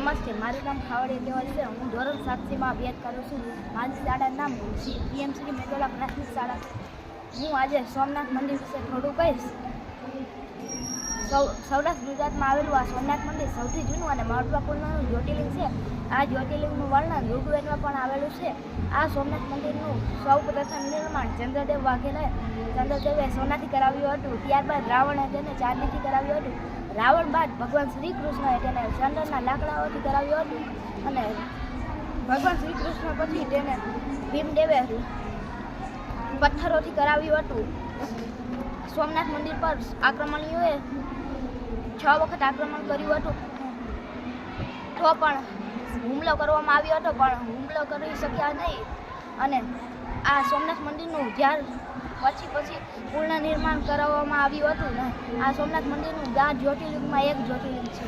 નમસ્તે, મારું નામ ખાવડિયા કેવલ છે. હું ધોરણ 7માં અભ્યાસ કરું છું. મારી શાળાનું નામ પીએમસી મેઘોલા પ્રાથમિક શાળા છે. હું આજે સોમનાથ મંદિર વિશે થોડું કહીશ. સૌરાષ્ટ્ર ગુજરાતમાં આવેલું આ સોમનાથ મંદિર સૌથી જૂનું અને મહત્વપૂર્ણ જ્યોતિર્લિંગ છે. આ જ્યોતિર્લિંગનું વર્ણન ઋગ્વેદમાં પણ આવેલું છે. આ સોમનાથ મંદિરનું સૌ પ્રથમ નિર્માણ ચંદ્રદેવ વાઘેલાએ સોનાથી કરાવ્યું હતું. ત્યારબાદ રાવણે તેને ચાંદીથી કરાવ્યું હતું. રાવણ બાદ ભગવાન શ્રી કૃષ્ણએ તેને ચંદનના લાકડાઓથી કરાવ્યું હતું અને ભગવાન શ્રી કૃષ્ણ પછી તેને ભીમદેવે પથ્થરોથી કરાવ્યું હતું. સોમનાથ મંદિર પર આક્રમણીઓએ 6 વખત આક્રમણ કર્યું હતું, તો પણ હુમલો કરવામાં આવ્યો હતો, પણ હુમલો કરી શક્યા નહીં. અને આ સોમનાથ મંદિરનું પછી પૂર્ણ નિર્માણ કરાવવામાં આવ્યું હતું ને આ સોમનાથ મંદિરનું 10 જ્યોતિર્લિંગમાં એક જ્યોતિર્લિંગ છે.